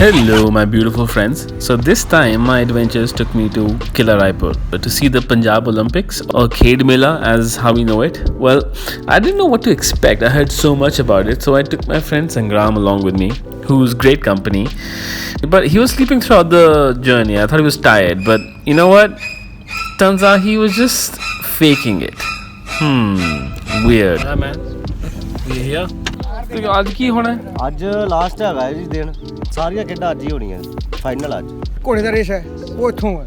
Hello, my beautiful friends. So this time my adventures took me to Kila Raipur to see the Punjab Olympics, or Khed Mela as how we know it. Well, I didn't know what to expect. I heard so much about it, so I took my friend Sangram along with me, who's great company. But he was sleeping throughout the journey. I thought he was tired, but you know what? Turns out he was just faking it. Weird. Yeah, man. We here? ਅੱਜ ਕੀ ਹੋਣਾ ਹੈ? ਅੱਜ last ਹੈਗਾ ਜੀ ਦਿਨ, ਸਾਰੀਆਂ ਖੇਡਾਂ ਅੱਜ ਹੀ ਹੋਣੀਆਂ, ਫਾਈਨਲ ਅੱਜ। ਘੋੜੇ ਦਾ ਰੇਸ ਹੈ ਉਹ ਇੱਥੋਂ ਹੈ,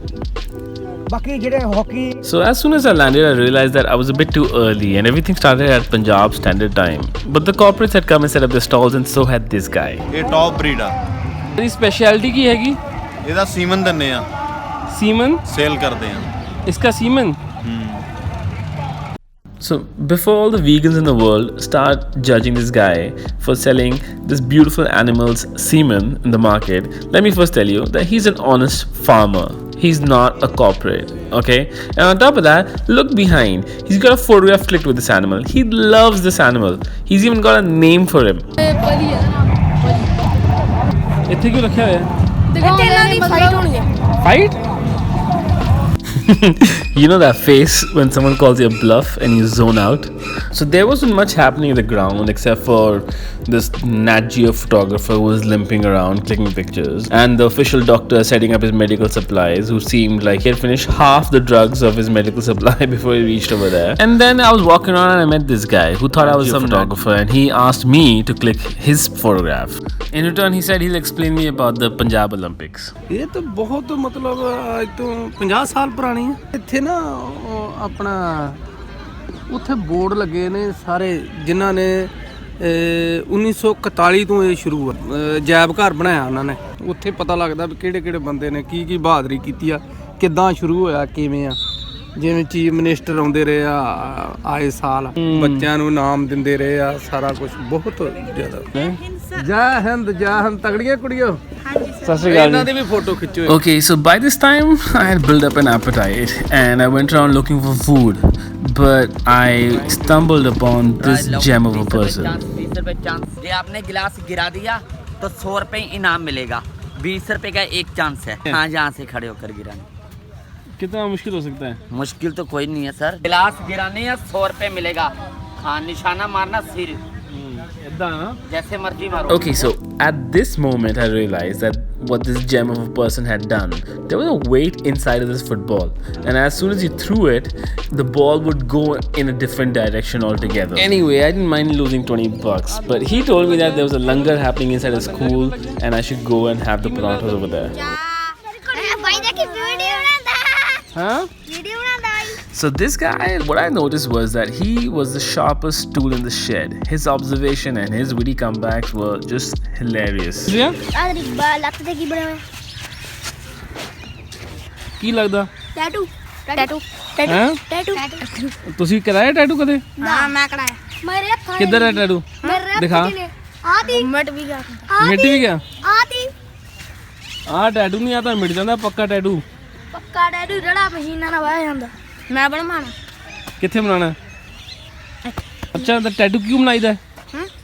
ਬਾਕੀ ਜਿਹੜੇ hockey. So as soon as I landed, I realized that I was a bit too early and everything started at Punjab standard time. But the corporates had come and set up their stalls and so had this guy. ਇਹ top breed ਆ। ਇਹਦੀ speciality ਕੀ ਹੈਗੀ? ਇਹਦਾ ਸੀਮਨ ਦਿੰਨੇ ਆ। ਸੀਮਨ sale ਕਰਦੇ ਆ। इसका semen? So before all the vegans in the world start judging this guy for selling this beautiful animal's semen in the market, let me first tell you that he's an honest farmer. He's not a corporate, okay? And on top of that, look behind. He's got a photograph clicked with this animal. He loves this animal. He's even got a name for him. ਇੱਥੇ ਕਿਉਂ ਰੱਖਿਆ ਹੋਇਆ ਹੈ? ਇਹਨਾਂ ਦੀ fight ਹੋਣੀ ਹੈ। Fight? You know that face when someone calls you a bluff and you zone out? So there wasn't much happening in the ground except for this Nat Geo photographer who was limping around clicking pictures, and the official doctor setting up his medical supplies, who seemed like he had finished half the drugs of his medical supply before he reached over there. And then I was walking around and I met this guy who thought I was some photographer, and he asked me to click his photograph. In return, he said he'll explain me about the Punjab Olympics. ਇਹ ਤਾਂ ਬਹੁਤ ਮਤਲਬ ਅੱਜ ਤੋਂ 50 ਸਾਲ ਪੁਰਾਣੀ ਹੈ। ਇੱਥੇ ਨਾ ਆਪਣਾ ਉੱਥੇ ਬੋਰਡ ਲੱਗੇ ਨੇ ਸਾਰੇ, ਜਿਨ੍ਹਾਂ ਨੇ 1941 ਤੋਂ ਇਹ ਸ਼ੁਰੂ ਆ। ਜੈਬ ਘਰ ਬਣਾਇਆ ਉਹਨਾਂ ਨੇ, ਉੱਥੇ ਪਤਾ ਲੱਗਦਾ ਵੀ ਕਿਹੜੇ ਕਿਹੜੇ ਬੰਦੇ ਨੇ ਕੀ ਕੀ ਬਹਾਦਰੀ ਕੀਤੀ ਆ, ਕਿੱਦਾਂ ਸ਼ੁਰੂ ਹੋਇਆ, ਕਿਵੇਂ ਆ। ਜਿਵੇਂ ਚੀਫ ਮਿਨਿਸਟਰ ਆਉਂਦੇ ਰਹੇ ਆ ਆਏ ਸਾਲ, ਬੱਚਿਆਂ ਨੂੰ ਇਨਾਮ ਦਿੰਦੇ ਰਹੇ ਆ, ਸਾਰਾ ਕੁਝ ਬਹੁਤ ਜ਼ਿਆਦਾ। ਜੈ ਹਿੰਦ ਜੈ ਹਿੰਦ, ਤਗੜੀਆਂ ਕੁੜੀਓ। ਇਹਨਾਂ ਦੀ ਵੀ ਫੋਟੋ ਖਿੱਚੋ। Okay, so by this time I had built up an appetite and I went around looking for food, but I stumbled upon this gem of a person. 20 रुपए चांस, ये आपने गिलास गिरा दिया तो 100 रुपए इनाम मिलेगा। 20 रुपए का एक चांस है। हाँ, जहाँ से खड़े होकर गिराने। कितना मुश्किल हो सकता है? मुश्किल तो कोई नहीं है सर, गिलास गिराने या 100 रुपए मिलेगा। हाँ, निशाना मारना सिर, जैसे मर्जी मारो। Okay, so at this moment I realized that what this gem of a person had done, there was a weight inside of this football, and as soon as he threw it, the ball would go in a different direction altogether. Anyway, I didn't mind losing $20, but he told me that there was a langar happening inside a school and I should go and have the parathas over there. Huh? So this guy, what I noticed was that he was the sharpest tool in the shed. His observation and his witty comebacks were just hilarious. ਕੀ ਲੱਗਦਾ? Tattoo tattoo ਹੈਂ? Tattoo. ਤੁਸੀਂ ਕਰਾਇਆ tattoo ਕਦੇ? ਨਾ ਮੈਂ ਕਰਾਇਆ। ਮੇਰੇ ਹੱਥਾਂ ਕਿੱਧਰ ਹੈ ਟੈਟੂ? ਦਿਖਾ। ਆਤੀ ਮਿਟ ਵੀ ਗਿਆ। ਮਿਟ ਵੀ ਗਿਆ? ਆਤੀ ਆਹ ਟੈਟੂ ਨਹੀਂ, ਆ ਤਾਂ ਮਿਟ ਜਾਂਦਾ ਪੱਕਾ ਟੈਟੂ। ਪੱਕਾ ਟੈਟੂ ਜਿਹੜਾ ਮਸ਼ੀਨਾਂ ਨਾਲ ਵਾਇਆ ਜਾਂਦਾ। ਮੈਂ ਬਣਵਾਣਾ। ਕਿੱਥੇ ਬਣਾਉਣਾ? ਅੱਛਾ, ਤਾਂ ਟੈਟੂ ਕਿਉਂ ਬਣਾਈਦਾ?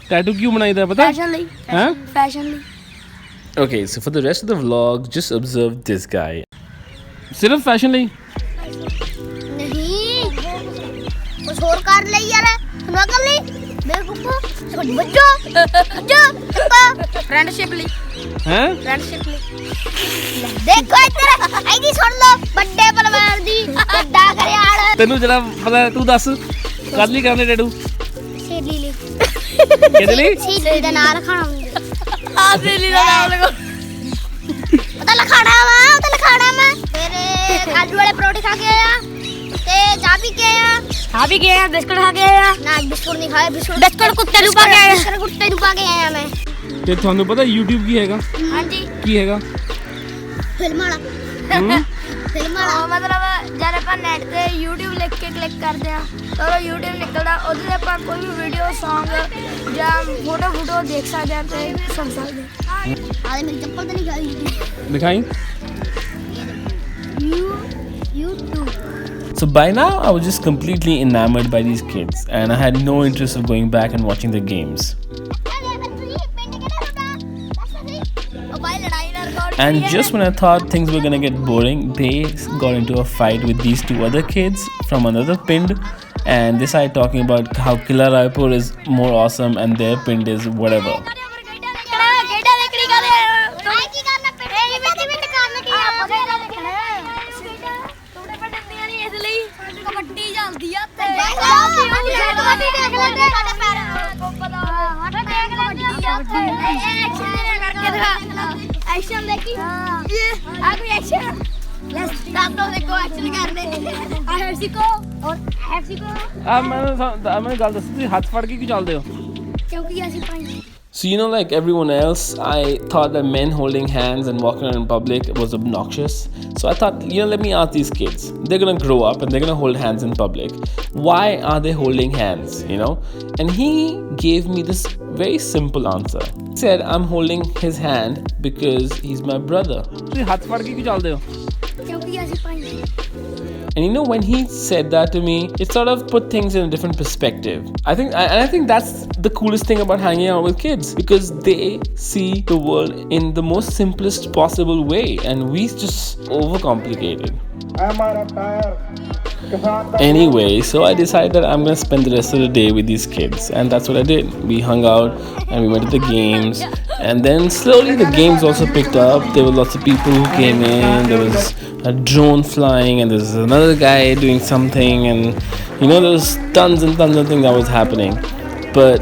ਟੈਟੂ ਕਿਉਂ ਬਣਾਈਦਾ ਪਤਾ? ਫੈਸ਼ਨ ਲਈ। ਹੈਂ? ਫੈਸ਼ਨ ਲਈ। Okay, so for the rest of the vlog, just observe this guy. ਸਿਰਫ ਫੈਸ਼ਨ ਲਈ? ਨਹੀਂ, ਕੁਝ ਹੋਰ ਕਰ ਲਈ ਯਾਰ, ਸੁਣਾ ਕਰ ਲਈ। ਬੇਵਕੂਫ, ਬੱਚੋ ਫਰੈਂਡਸ਼ਿਪ ਲਈ। ਹੈਂ? ਫਰੈਂਡਸ਼ਿਪ ਲਈ। ਦੇਖੋ ਇੱਧਰ, ਇਹਦੀ ਸੁਣ ਲਓ, ਵੱਡੇ ਪਰਿਵਾਰ ਦੀ ਵੱਡਾ ਘਰਿਆਲ। ਤੈਨੂੰ ਜਿਹੜਾ ਪਤਾ, ਤੂੰ ਦੱਸ ਕਰ ਲਈ ਕਰਨੇ ਟੈਟੂ? ਸੇਲੀ ਲਈ। ਕਿਹਦੇ ਲਈ? ਸੇਲੀ ਦਾ ਨਾਂ ਲਿਖਾਉਣਾ ਹੁੰਦਾ। ਆ ਸੇਲੀ ਦਾ ਨਾਮ ਲਗਾਓ। ਉਹਦਾ ਲਿਖਾਣਾ ਵਾ। ਫਿਰ ਆਲੂ ਵਾਲੇ ਪਰੌਂਠੇ ਖਾ ਕੇ ਆਇਆ ਤੇ ਚਾਹ ਪੀ ਕੇ ਆਇਆ। ਖਾ ਵੀ ਗਏ ਆ, ਬਿਸਕੁਟ ਖਾ ਕੇ ਆਇਆ। ਨਾ ਬਿਸਕੁਟ ਨਹੀਂ ਖਾਇਆ, ਬਿਸਕੁਟ ਕੁੱਤੇ ਨੂੰ ਪਾ ਕੇ ਆਇਆ। ਕੁੱਤੇ ਨੂੰ ਪਾ ਕੇ ਆਇਆ ਮੈਂ। ਤੇ ਤੁਹਾਨੂੰ ਪਤਾ YouTube ਕੀ ਹੈਗਾ? ਹਾਂਜੀ। ਕੀ ਹੈਗਾ? ਫਿਲਮ ਵਾਲਾ। ਫਿਲਮ ਵਾਲਾ ਮਤਲਬ ਜਦ ਆਪਾਂ ਨੈਟ ਤੇ YouTube ਲਿਖ ਕੇ ਕਲਿੱਕ ਕਰਦੇ ਆ ਤਾਂ ਉਹ YouTube ਨਿਕਲਦਾ, ਉਹਦੇ ਤੇ ਆਪਾਂ ਕੋਈ ਵੀ ਵੀਡੀਓ, Song ਜਾਂ ਫੋਟੋ ਦੇਖ ਸਕਦੇ ਆ ਤੇ ਸੁਣ ਸਕਦੇ ਆ। ਆਲੇ ਮੇਰੀ ਚੱਪਲ ਤਾਂ ਨਹੀਂ ਖਾਈ। ਦਿਖਾਈ। YouTube. So by now I was just completely enamored by these kids and I had no interest of going back and watching the games. ਲੜਾਈ And just when I thought things were gonna get boring, they got into a fight with these two other kids from another pind, and they started talking about how Killa Raipur is more awesome and their pind is whatever. Action देखी आ कोई action yes दांतों से को action करने आ हेर्सी को और हेर्सी को मैंने गल दसी तुसीं हत्थ फड़ के क्यों चलदे हो? क्योंकि ऐसी पाई So, you know, like everyone else, I thought that men holding hands and walking around in public was obnoxious. So I thought, let me ask these kids. They're gonna grow up and they're gonna hold hands in public. Why are they holding hands, And he gave me this very simple answer. He said, I'm holding his hand because he's my brother. क्योंकि ऐसी पाई And when he said that to me, it sort of put things in a different perspective. I think that's the coolest thing about hanging out with kids, because they see the world in the most simplest possible way, and we just overcomplicate it. Anyway, so I decided that I'm gonna spend the rest of the day with these kids, and that's what I did. We hung out and we went to the games, and then slowly the games also picked up. There were lots of people who came in. There was a drone flying, and there's another guy doing something, and there was tons and tons of things that was happening. But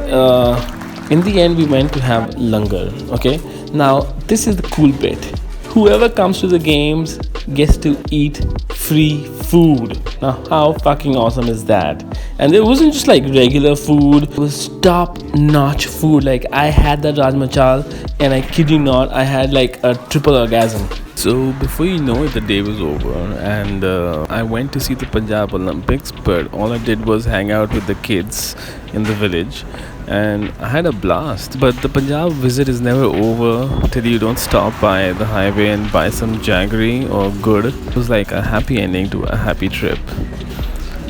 in the end, we went to have langar. Okay, now this is the cool bit. Whoever comes to the games gets to eat free food. Now, how fucking awesome is that? And it wasn't just like regular food, it was top-notch food. Like, I had that Rajma Chawal, and I kid you not, I had like a triple orgasm. So before you know it, the day was over, and I went to see the Punjab Olympics, but all I did was hang out with the kids in the village, and I had a blast. But the Punjab visit is never over till you don't stop by the highway and buy some jaggery or good. It was like a happy ending to a happy trip.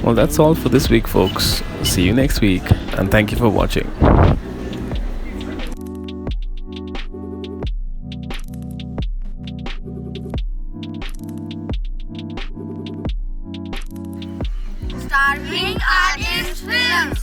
Well, that's all for this week, folks. See you next week, and thank you for watching. Starving artist films.